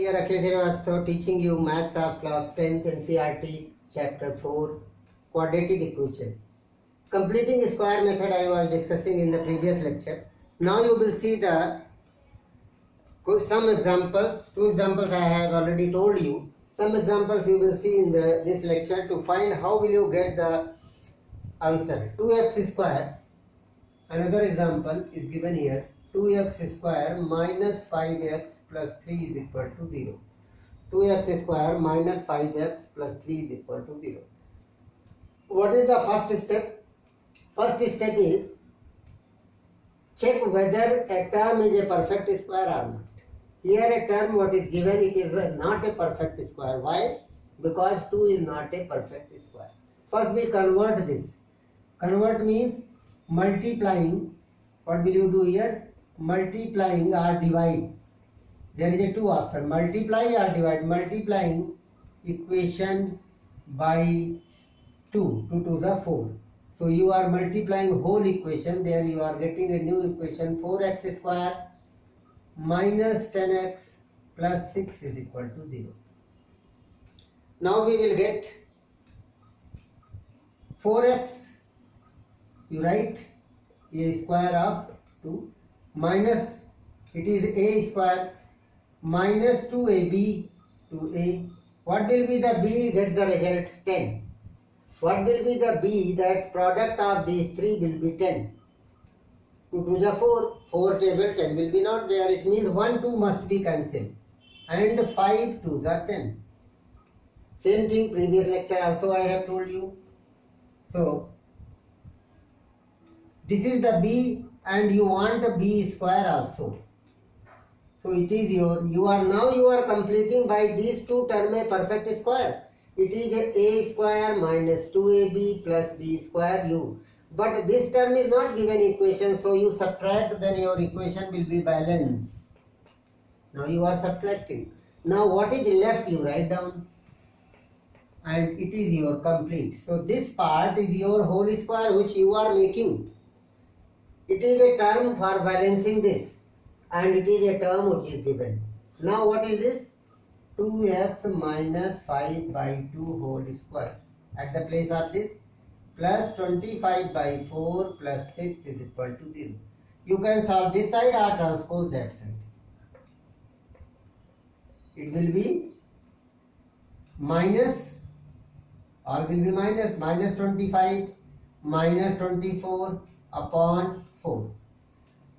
here Akshay Srivastava teaching you maths of class 10th NCERT chapter 4 quadratic equation. Completing square method I was discussing in the previous lecture. Now you will see the some examples. Two examples I have already told you. Some examples you will see in this lecture to find how will you get the answer. 2x square. Another example is given here. 2x square minus 5x plus 3 is equal to 0. 2x square minus 5x plus 3 is equal to 0. What is the first step? First step is check whether a term is a perfect square or not. Here a term what is given, it is not a perfect square. Why? Because 2 is not a perfect square. First we convert this. Convert means multiplying. What will you do here? Multiplying or divide. There is a two option, multiply or divide. Multiplying equation by 2 to the 4. So you are multiplying whole equation. There you are getting a new equation, 4x square minus 10x plus 6 is equal to 0. Now we will get 4x, you write a square of 2 minus, it is a square minus 2ab to a. What will be the b? Get the result 10. What will be the b? That product of these three will be 10. 2 to the 4, 4 table 10 will be not there. It means 1, 2 must be cancelled. And 5 to the 10. Same thing previous lecture also I have told you. So, this is the b and you want a b square also. So it is you are completing by these two terms a perfect square. It is a square minus 2ab plus b square u. But this term is not given equation, so you subtract, then your equation will be balanced. Now you are subtracting. Now what is left you write down. And it is your complete. So this part is your whole square which you are making. It is a term for balancing this. And it is a term which is given. Now what is this? 2x minus 5 by 2 whole square. At the place of this, plus 25 by 4 plus 6 is equal to 0. You can solve this side or transpose that side. It will be minus, all will be minus, minus 25 minus 24 upon 4.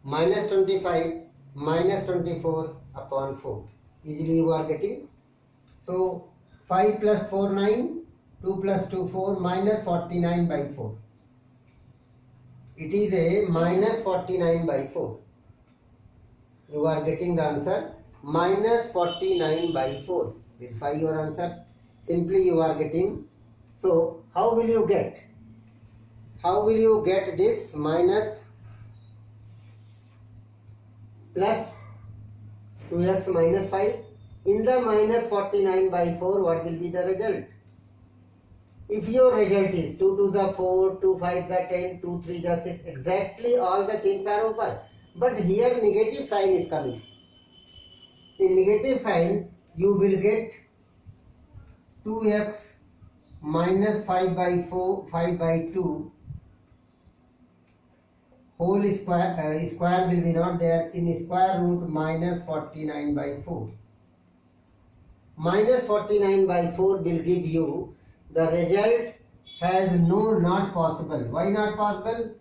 Minus 25 minus 24 upon 4. Easily you are getting. So 5 plus 4 9, 2 plus 2 4, minus 49 by 4. It is a minus 49 by 4. You are getting the answer minus 49 by 4. Verify your answer. Simply you are getting. So how will you get? How will you get this minus plus 2x minus 5? In the minus 49 by 4, what will be the result? If your result is 2 to the 4, 2 5 the 10, 2 3 the 6, exactly all the things are over. But here negative sign is coming. In negative sign, you will get 2x minus 5 by 4, 5 by 2 whole square, square will be not there, in square root minus 49 by 4. Minus 49 by 4 will give you the result has no not possible. Why not possible?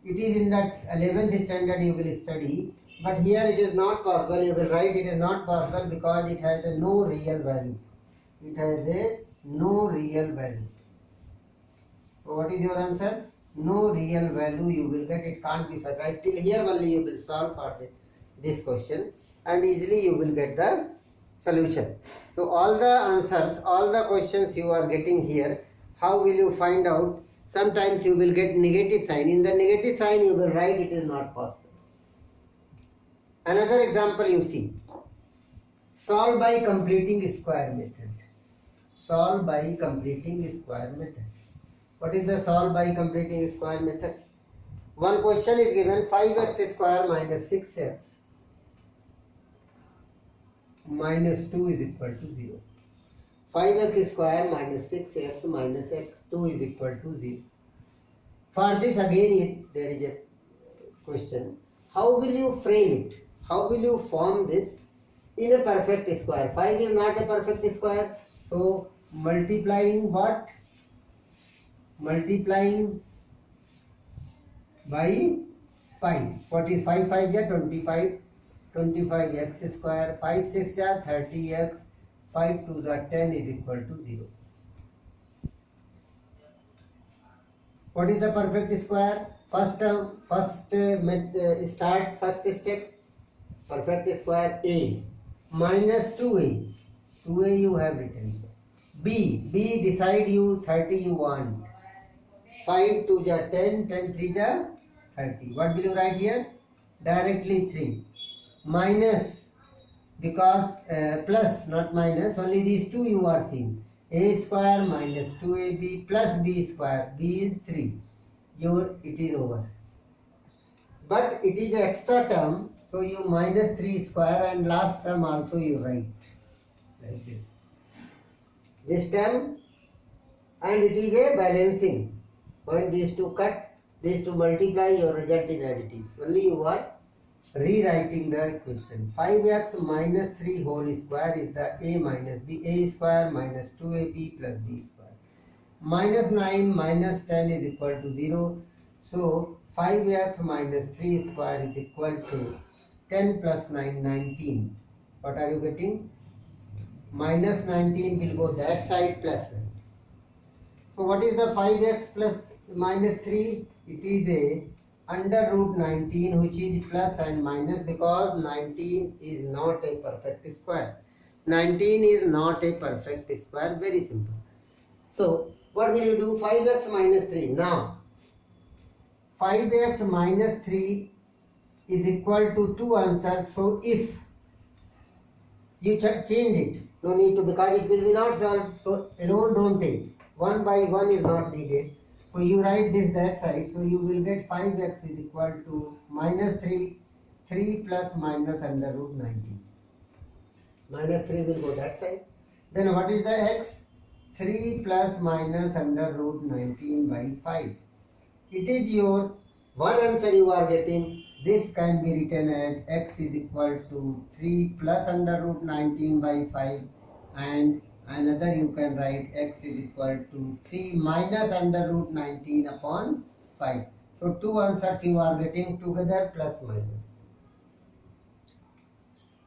It is in that 11th standard you will study, but here it is not possible. You will write it is not possible because it has a no real value. It has a no real value. So what is your answer? No real value you will get. It can't be right. Till here only you will solve for this question and easily you will get the solution. So all the answers, all the questions you are getting here, how will you find out? Sometimes you will get negative sign. In the negative sign you will write it is not possible. Another example you see. Solve by completing square method. Solve by completing square method. What is the solve by completing square method? One question is given 5x square minus 6x minus 2 is equal to 0. 5x square minus 6x minus x2 is equal to 0. For this again there is a question. How will you frame it? How will you form this in a perfect square? 5 is not a perfect square. So multiplying what? Multiplying by 5. What is 5? 5 is 25. 25x square. 5 6 is 30x. 5 to the 10 is equal to 0. What is the perfect square? First term, first step, perfect square A minus 2A. 2A you have written. B decide you 30 you want. 5 to the 10, 10 3 the 30. What will you write here? Directly 3. Minus, because plus not minus, only these two you are seeing. A square minus 2ab plus b square. B is 3. It is over. But it is an extra term, so you minus 3 square and last term also you write like this. This term, and it is a balancing. When these two cut, these two multiply, your result is as it is. Only you are rewriting the equation. 5x minus 3 whole square is the a minus b. A square minus 2ab plus b square. Minus 9 minus 10 is equal to 0. So 5x minus 3 square is equal to 10 plus 9, 19. What are you getting? Minus 19 will go that side plus 9. So what is the 5x plus minus 3? It is a under root 19, which is plus and minus, because 19 is not a perfect square. 19 is not a perfect square. Very simple. So what will you do? 5x minus 3. Now 5x minus 3 is equal to 2 answers. So if you change it, no need to, because it will be not solved. So alone don't take. 1 by 1 is not needed. So you write this that side. So you will get 5x is equal to minus 3. 3 plus minus under root 19. Minus 3 will go that side. Then what is the x? 3 plus minus under root 19 by 5. It is your one answer you are getting. This can be written as x is equal to 3 plus under root 19 by 5, and another you can write x is equal to 3 minus under root 19 upon 5. So two answers you are getting together plus minus.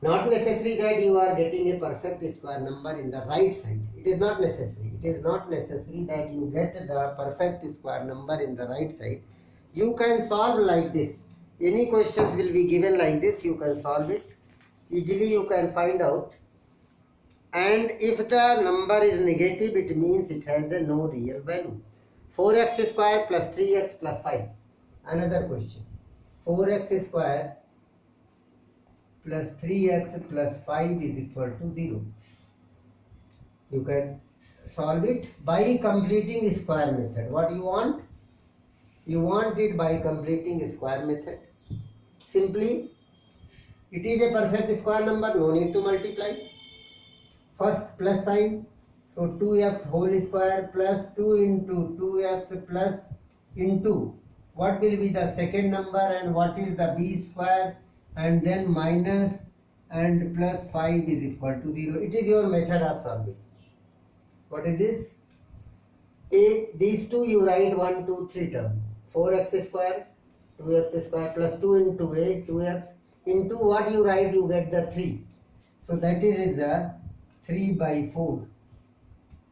Not necessary that you are getting a perfect square number in the right side. It is not necessary. It is not necessary that you get the perfect square number in the right side. You can solve like this. Any questions will be given like this. You can solve it. Easily you can find out. And if the number is negative, it means it has a no real value. 4x square plus 3x plus 5. Another question. 4x square plus 3x plus 5 is equal to 0. You can solve it by completing square method. What you want? You want it by completing square method. Simply, it is a perfect square number, no need to multiply. First plus sign, so 2x whole square plus 2 into 2x plus into what will be the second number and what is the b square, and then minus and plus 5 is equal to 0. It is your method of solving. What is this? These two you write 1, 2, 3 term. 4x square, 2x square plus 2 into a, 2x into what you write, you get the 3. So that is the 3 by 4.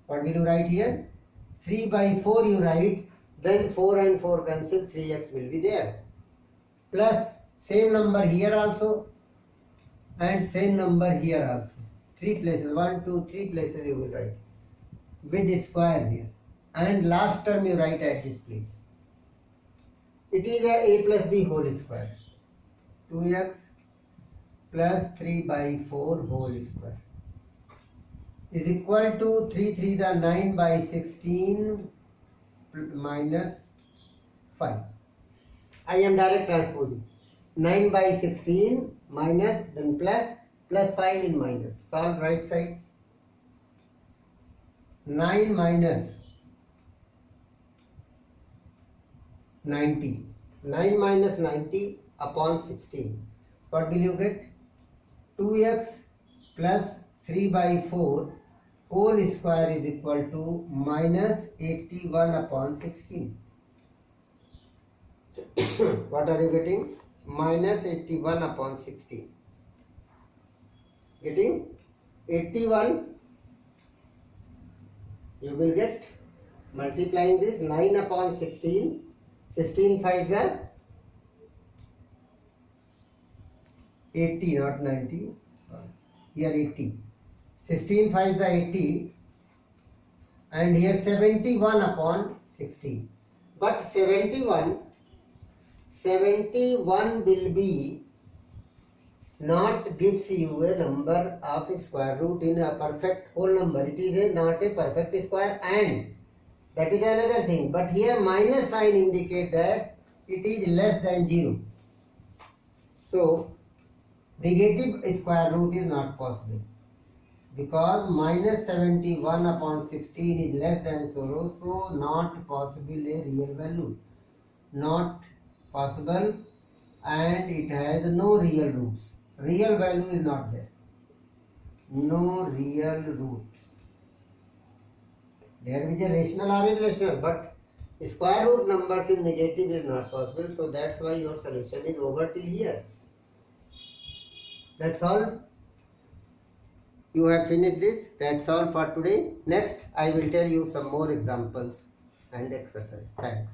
What will you write here? 3 by 4 you write, then 4 and 4 cancel, 3x will be there. Plus same number here also and same number here also. 3 places, 1, 2, 3 places you will write with square here. And last term you write at this place. It is a plus b whole square. 2x plus 3 by 4 whole square is equal to 3 3 the 9 by 16 minus 5. I am direct transposing. 9 by 16 minus then plus plus 5 in minus. Solve right side. 9 minus 90. 9 minus 90 upon 16. What will you get? 2x plus 3 by 4 whole square is equal to minus 81 upon 16. What are you getting? Minus 81 upon 16. Getting 81, you will get, multiplying this, 9 upon 16, 16 5 the 80, not 90, here 80, 16 5 the 80, and here 71 upon 16. But 71 will be not gives you a number of square root in a perfect whole number. It is not a perfect square, and that is another thing. But here minus sign indicates that it is less than 0. So negative square root is not possible, because minus 71 upon 16 is less than 0, so not possible a real value. Not possible, and it has no real roots. Real value is not there. No real root. There is a rational or irrational, but square root numbers in negative is not possible, so that's why your solution is over till here. That's all. You have finished this. That's all for today. Next, I will tell you some more examples and exercise. Thanks.